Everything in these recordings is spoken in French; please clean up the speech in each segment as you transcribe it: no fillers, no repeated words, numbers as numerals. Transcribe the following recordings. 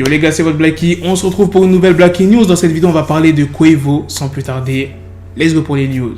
Yo les gars, c'est votre Blacky. On se retrouve pour une nouvelle Blacky News. Dans cette vidéo, on va parler de Quavo. Sans plus tarder, let's go pour les news.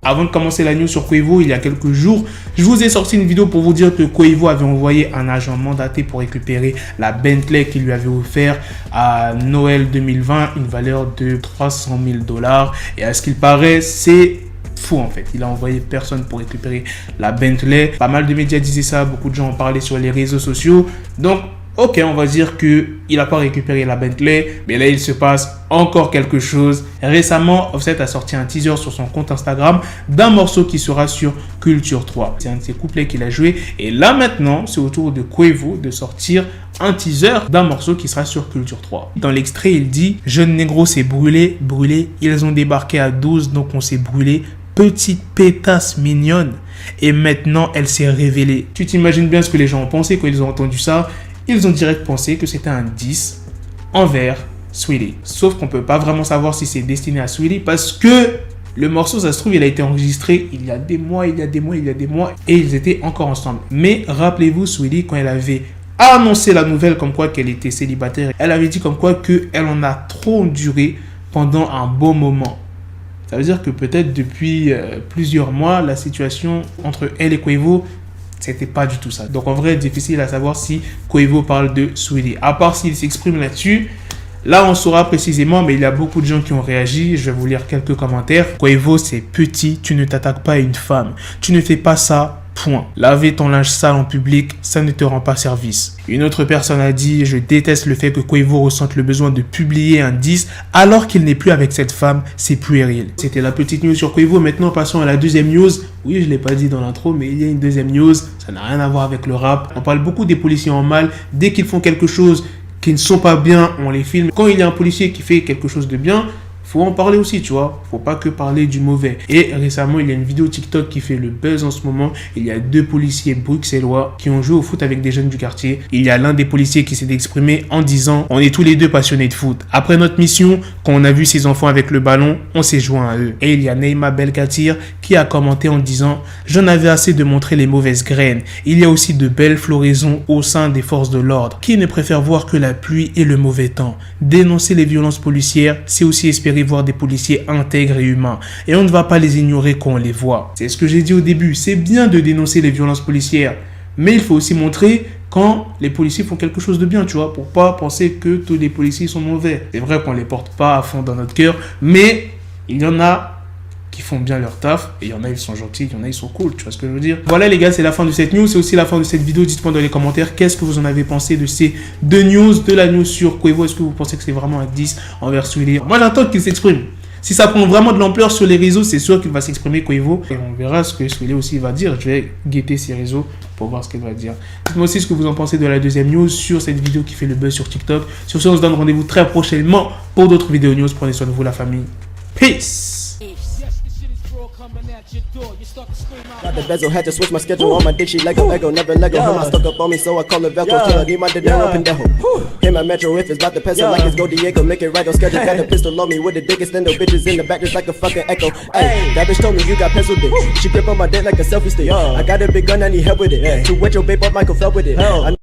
Avant de commencer la news sur Quavo, il y a quelques jours, je vous ai sorti une vidéo pour vous dire que Quavo avait envoyé un agent mandaté pour récupérer la Bentley qu'il lui avait offert à Noël 2020, une valeur de 300 000 $. Et à ce qu'il paraît, c'est fou en fait. Il a envoyé personne pour récupérer la Bentley. Pas mal de médias disaient ça, beaucoup de gens en parlaient sur les réseaux sociaux. Donc, ok, on va dire qu'il n'a pas récupéré la Bentley, mais là, il se passe encore quelque chose. Récemment, Offset a sorti un teaser sur son compte Instagram d'un morceau qui sera sur Culture 3. C'est un de ses couplets qu'il a joué. Et là, maintenant, c'est au tour de Quavo de sortir un teaser d'un morceau qui sera sur Culture 3. Dans l'extrait, il dit « Jeune négro s'est brûlé, brûlé. Ils ont débarqué à 12, donc on s'est brûlé. Petite pétasse mignonne. Et maintenant, elle s'est révélée. » Tu t'imagines bien ce que les gens ont pensé quand ils ont entendu ça. Ils ont direct pensé que c'était un diss envers Saweetie. Sauf qu'on ne peut pas vraiment savoir si c'est destiné à Saweetie parce que le morceau, ça se trouve, il a été enregistré il y a des mois et ils étaient encore ensemble. Mais rappelez-vous, Saweetie, quand elle avait annoncé la nouvelle comme quoi qu'elle était célibataire, elle avait dit comme quoi qu'elle en a trop duré pendant un bon moment. Ça veut dire que peut-être depuis plusieurs mois, la situation entre elle et Quavo, c'était pas du tout ça. Donc en vrai, difficile à savoir si Quavo parle de Saweetie. À part s'il s'exprime là-dessus, là on saura précisément, mais il y a beaucoup de gens qui ont réagi. Je vais vous lire quelques commentaires. Quavo, c'est petit, tu ne t'attaques pas à une femme. Tu ne fais pas ça, point. Laver ton linge sale en public, ça ne te rend pas service. Une autre personne a dit, je déteste le fait que Quavo ressente le besoin de publier un diss alors qu'il n'est plus avec cette femme, c'est puéril. C'était la petite news sur Quavo. Maintenant, passons à la deuxième news. Oui, je ne l'ai pas dit dans l'intro, mais il y a une deuxième news. Ça n'a rien à voir avec le rap. On parle beaucoup des policiers en mal. Dès qu'ils font quelque chose qui ne sont pas bien, on les filme. Quand il y a un policier qui fait quelque chose de bien, faut en parler aussi, tu vois. Faut pas que parler du mauvais. Et récemment, il y a une vidéo TikTok qui fait le buzz en ce moment. Il y a deux policiers bruxellois qui ont joué au foot avec des jeunes du quartier. Il y a l'un des policiers qui s'est exprimé en disant « On est tous les deux passionnés de foot. Après notre mission, quand on a vu ces enfants avec le ballon, on s'est joint à eux. » Et il y a Neymar Belkatir qui a commenté en disant « J'en avais assez de montrer les mauvaises graines. Il y a aussi de belles floraisons au sein des forces de l'ordre. Qui ne préfère voir que la pluie et le mauvais temps? Dénoncer les violences policières, c'est aussi espérer voir des policiers intègres et humains. Et on ne va pas les ignorer quand on les voit. » C'est ce que j'ai dit au début. C'est bien de dénoncer les violences policières, mais il faut aussi montrer quand les policiers font quelque chose de bien, tu vois, pour pas penser que tous les policiers sont mauvais. C'est vrai qu'on les porte pas à fond dans notre cœur, mais il y en a qui font bien leur taf, et il y en a, ils sont gentils, il y en a, ils sont cool, tu vois ce que je veux dire. Voilà les gars, c'est la fin de cette news, c'est aussi la fin de cette vidéo. Dites-moi dans les commentaires, qu'est-ce que vous en avez pensé de ces deux news, de la news sur Quavo. Est-ce que vous pensez que c'est vraiment un diss envers Saweetie? Moi, j'attends qu'il s'exprime. Si ça prend vraiment de l'ampleur sur les réseaux, c'est sûr qu'il va s'exprimer Quavo. Et on verra ce que Saweetie aussi va dire. Je vais guetter ses réseaux pour voir ce qu'elle va dire. Dites-moi aussi ce que vous en pensez de la deuxième news sur cette vidéo qui fait le buzz sur TikTok. Sur ce, on se donne rendez-vous très prochainement pour d'autres vidéos news. Prenez soin de vous, la famille. Peace! Got the bezel, had to switch my schedule on my dick, she Lego, never Lego. Her stuck up on me, so I call it Velcro. Till I need my dinero pendejo. Hit my metro if it's about to pencil like it's Go Diego. Make it right on schedule. Got the pistol on me with the dick extendo. Bitches in the back just like a fucking echo. Hey, that bitch told me you got pencil dick. She grip on my dick like a selfie stick. I got a big gun, I need help with it. To wet your babe up, Michael fell with it.